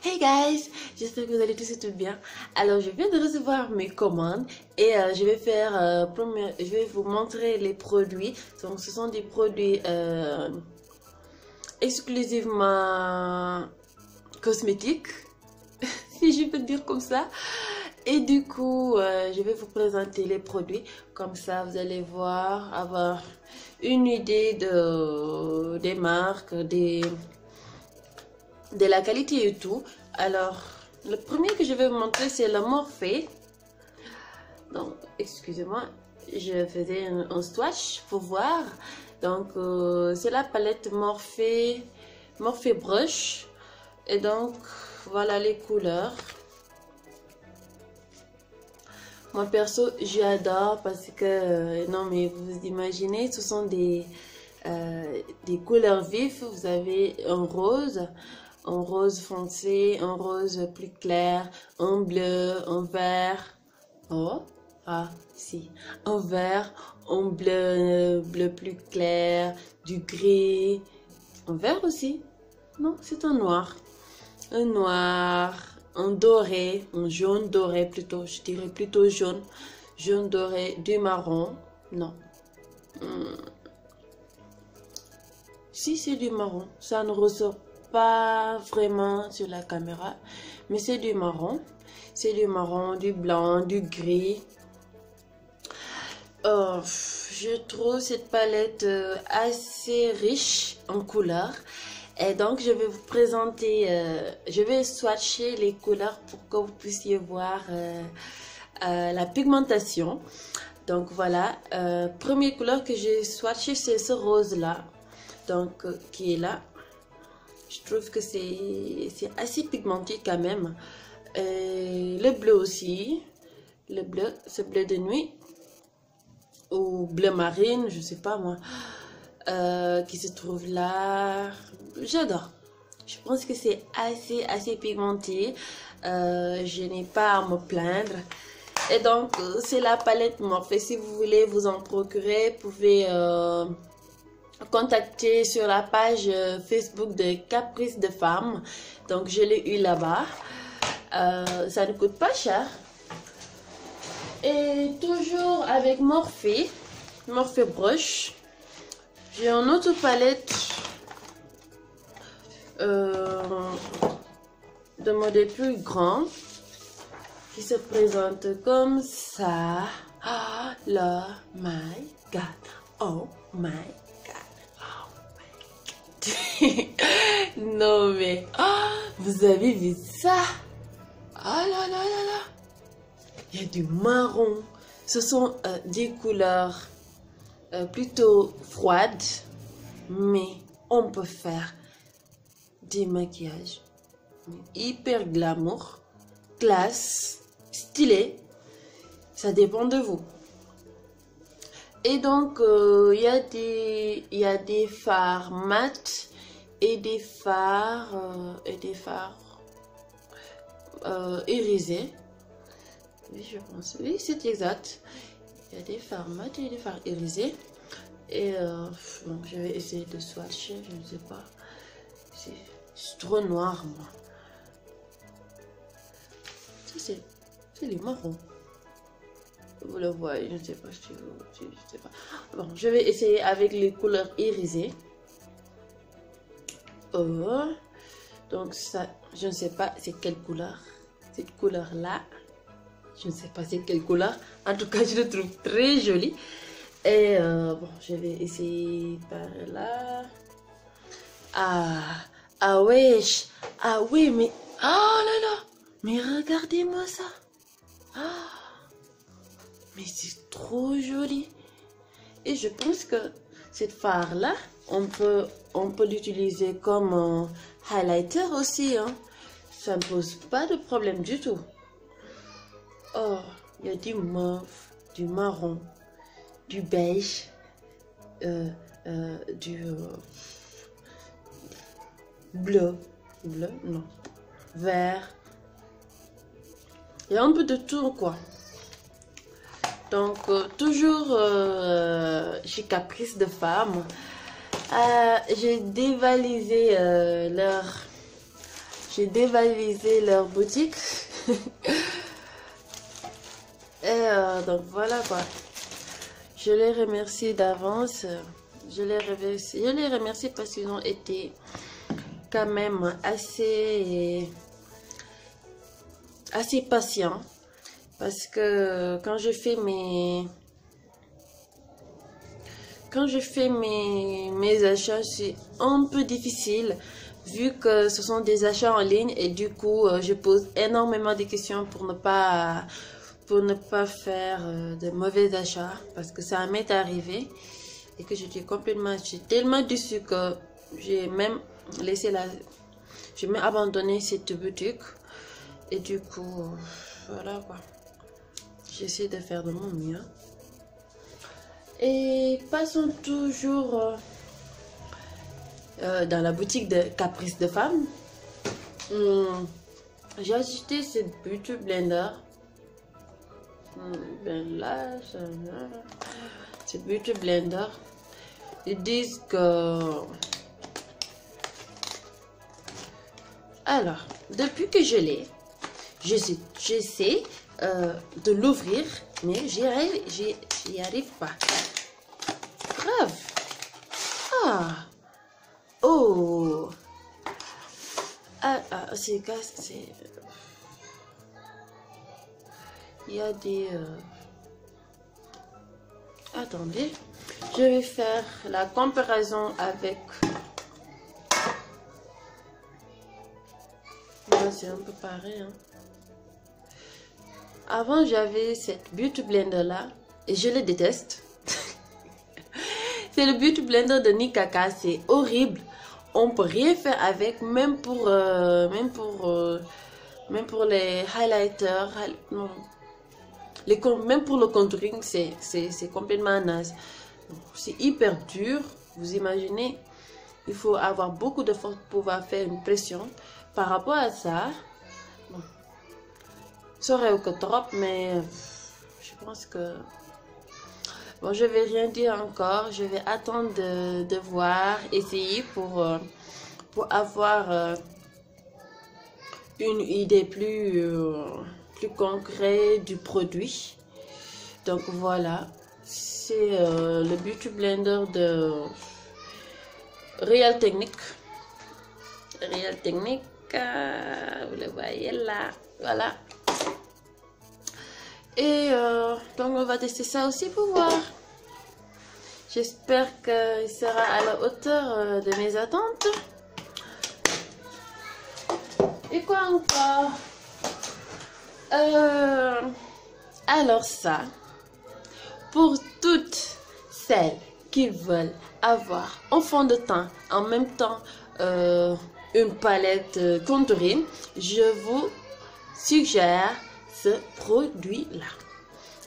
Hey guys, j'espère que vous allez tous et toutes bien. Alors je viens de recevoir mes commandes et je vais faire je vais vous montrer les produits. Donc ce sont des produits exclusivement cosmétiques, si je peux dire comme ça. Et du coup, je vais vous présenter les produits. Comme ça, vous allez voir, avoir une idée des marques, de la qualité et tout. Alors, le premier que je vais vous montrer, c'est la Morphe. Donc, excusez-moi, je faisais un swatch pour voir. Donc, c'est la palette Morphe Brush. Et donc, voilà les couleurs. Moi perso, j'adore parce que, non mais vous imaginez, ce sont des couleurs vives. Vous avez un rose foncé, un rose plus clair, un bleu, un vert. Oh, ah si, un vert, un bleu plus clair, du gris, un vert aussi. Non, c'est un noir, un doré, un jaune doré plutôt, je dirais plutôt jaune doré, du marron, non. Si c'est du marron, ça ne ressort pas vraiment sur la caméra, mais c'est du marron, du blanc, du gris. Je trouve cette palette assez riche en couleurs. Et donc, je vais vous présenter, je vais swatcher les couleurs pour que vous puissiez voir la pigmentation. Donc, voilà, première couleur que j'ai swatché, c'est ce rose-là, donc qui est là. Je trouve que c'est assez pigmenté quand même. Le bleu aussi, le bleu, ce bleu de nuit, ou bleu marine, je sais pas moi. Qui se trouve là, j'adore. Je pense que c'est assez pigmenté. Je n'ai pas à me plaindre. Et donc c'est la palette Morphe. Si vous voulez vous en procurer, vous pouvez contacter sur la page Facebook de Caprice de Femme. Donc je l'ai eu là-bas. Ça ne coûte pas cher. Et toujours avec Morphe Brush. J'ai une autre palette de modèle plus grand qui se présente comme ça. Oh là, my God. Oh my God. Oh my God. Non mais, vous avez vu ça? Oh là là là là. Il y a du marron. Ce sont des couleurs plutôt froide, mais on peut faire des maquillages hyper glamour, classe, stylé, ça dépend de vous. Et donc il y a des fards mat et des fards irisés. Oui, je pense, oui, c'est exact. Il y a des fards mat et des fards irisés. Et bon, je vais essayer de swatcher, je ne sais pas. C'est trop noir, moi. Ça, c'est les marrons. Vous le voyez, je ne sais pas si je sais pas. Bon, je vais essayer avec les couleurs irisées. Donc, ça, je ne sais pas c'est quelle couleur. Cette couleur-là. Je ne sais pas c'est quelle couleur. En tout cas, je le trouve très joli. Et bon, je vais essayer par là. Ah wesh. Ah oui, mais... Oh là là. Mais regardez-moi ça. Mais c'est trop joli. Et je pense que cette fard-là, on peut l'utiliser comme highlighter aussi. Hein. Ça ne pose pas de problème du tout. Oh, il y a du mauve, du marron, du beige, du bleu, non, vert. Il y a un peu de tout quoi. Donc toujours chez Caprice de Femme, j'ai dévalisé j'ai dévalisé leur boutique. Et donc voilà quoi. Je les remercie d'avance. Je les remercie parce qu'ils ont été quand même assez patients. Parce que quand je fais mes achats, c'est un peu difficile vu que ce sont des achats en ligne et du coup je pose énormément de questions pour ne pas faire de mauvais achats, parce que ça m'est arrivé et que j'étais tellement déçue que j'ai même abandonné cette boutique. Et du coup voilà quoi, j'essaie de faire de mon mieux. Et passons toujours dans la boutique de Caprice de Femme. J'ai acheté cette beauty blender. Ben là, cette beauty blender. Ils disent que... Alors, depuis que je l'ai, j'essaie de l'ouvrir, mais j'y arrive pas. Grave. Ah. Oh. C'est... Il y a des... Attendez. Je vais faire la comparaison avec... C'est un peu pareil. Hein. Avant, j'avais cette Beauty Blender là. Et je le déteste. C'est le Beauty Blender de Nikaka. C'est horrible. On peut rien faire avec. Même pour les highlighters. Même pour le contouring, c'est complètement naze. C'est hyper dur. Vous imaginez, il faut avoir beaucoup de force pour pouvoir faire une pression. Par rapport à ça, bon, ça aurait que trop, mais je pense que... Bon, je vais rien dire encore. Je vais attendre de voir, essayer pour avoir une idée plus concrète du produit. Donc voilà, c'est le Beauty Blender de Real Technique. Real Technique, vous le voyez là, voilà. Et donc on va tester ça aussi pour voir. J'espère qu'il sera à la hauteur de mes attentes. Et quoi encore? Alors ça, pour toutes celles qui veulent avoir en fond de teint en même temps une palette contouring, je vous suggère ce produit là.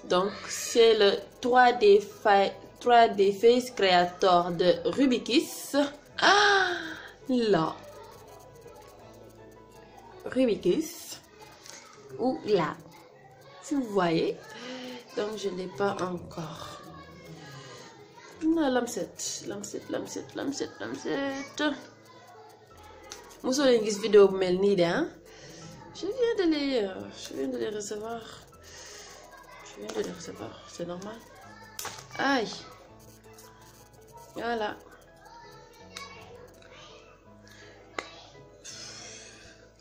Donc c'est le 3D Face Creator de Rubikis. Ah là, Rubikis, ou là, si vous voyez. Donc je l'ai pas encore. Non, lamset. Muso leen gis vidéo bu mel nii de hein? Je viens de les recevoir. C'est normal. Aïe. Voilà.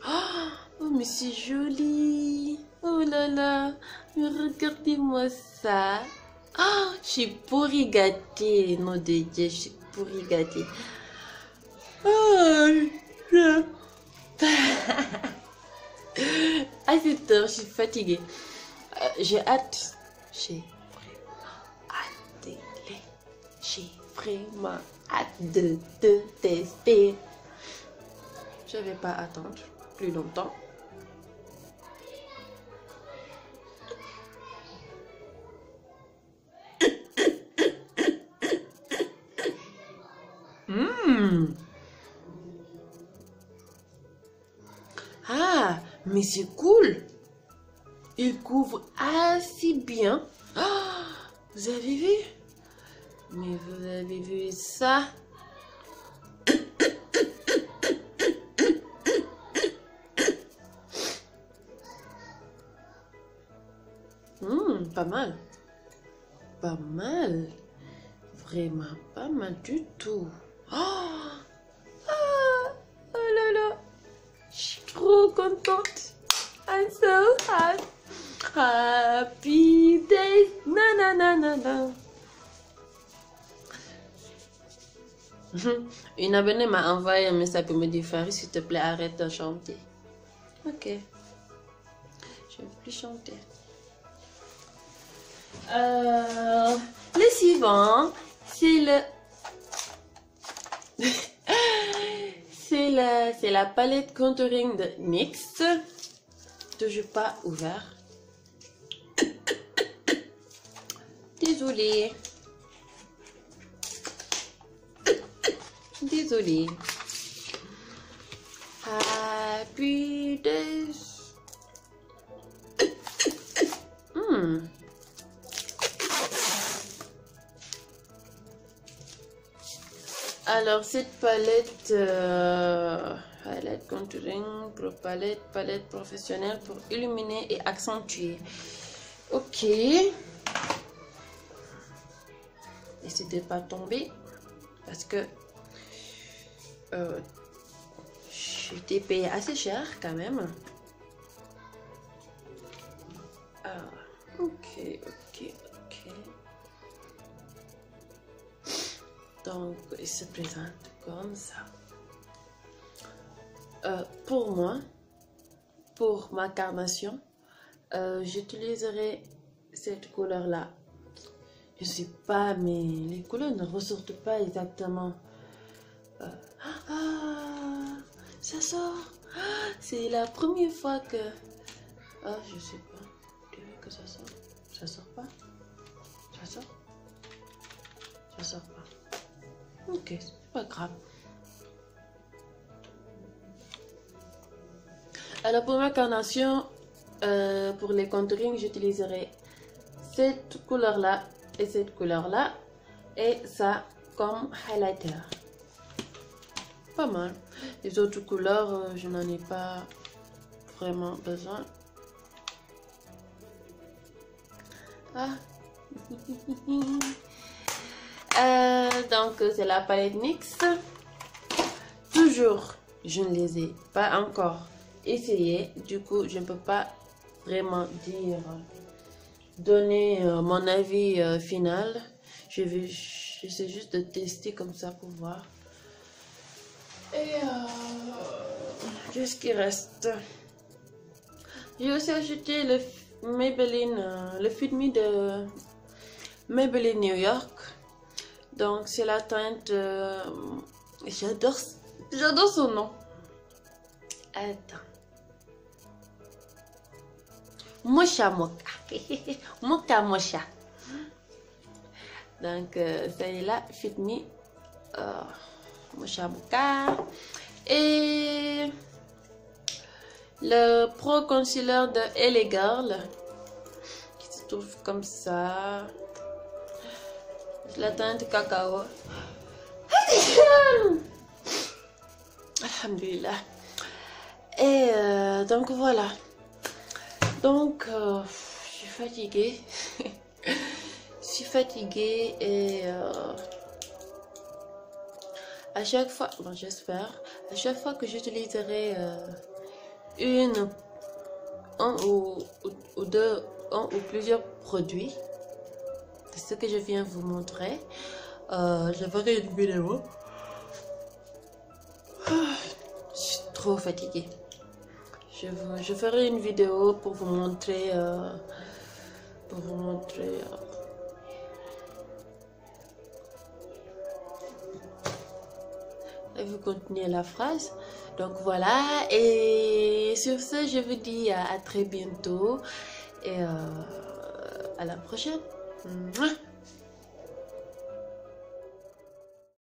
Oh, mais c'est joli. Oh là là. Mais regardez-moi ça. Ah, je suis pourri gâtée. Non, de Dieu, je suis pourri gâtée. À cette heure, je suis fatiguée. J'ai hâte. J'ai vraiment hâte de te tester. Je vais pas attendre plus longtemps. Ah, mais c'est cool. Il couvre assez bien. Oh, vous avez vu? Mais vous avez vu ça? Pas mal. Pas mal. Vraiment pas mal du tout. Oh, oh là là. Je suis trop contente. I'm so happy. Happy days. Nanana. Une abonnée m'a envoyé un message pour me dire Faris, s'il te plaît, arrête de chanter. Ok. Je ne vais plus chanter. Le suivant, c'est le... c'est la palette contouring de NYX. Toujours pas ouvert. Désolée. Désolée. Happy days. Alors cette palette, palette contouring, pro palette professionnelle pour illuminer et accentuer. Ok. N'hésitez pas à tomber parce que j'étais payée assez cher quand même. Ok. Donc, il se présente comme ça. Pour moi, pour ma carnation, j'utiliserai cette couleur-là. Je ne sais pas, mais les couleurs ne ressortent pas exactement. Ça sort. C'est la première fois que... je sais pas. Tu veux que ça sort? Ça sort pas? Ça sort? Ça sort pas. Ok, c'est pas grave. Alors pour ma carnation, pour les contouring, j'utiliserai cette couleur-là et cette couleur-là. Et ça comme highlighter. Pas mal. Les autres couleurs, je n'en ai pas vraiment besoin. Donc c'est la palette NYX. Toujours, je ne les ai pas encore essayé. Du coup, je ne peux pas vraiment donner mon avis final. J'essaie juste de tester comme ça pour voir. Et qu'est-ce qui reste? J'ai aussi acheté le Maybelline, le Fit Me de Maybelline New York. Donc c'est la teinte, j'adore son nom. Attends. Mocha. Mocha. Donc celle-là, Fit Me Mocha. Et le Pro Concealer de LA Girl qui se trouve comme ça. La teinte cacao. Alhamdulillah. Et donc voilà. Donc je suis fatiguée. Je suis fatiguée et à chaque fois, bon, j'espère, à chaque fois que j'utiliserai un ou plusieurs produits, c'est ce que je viens vous montrer, je ferai une vidéo. Je suis trop fatiguée. Je ferai une vidéo pour vous montrer et vous continuez la phrase. Donc voilà, et sur ce je vous dis à très bientôt et à la prochaine.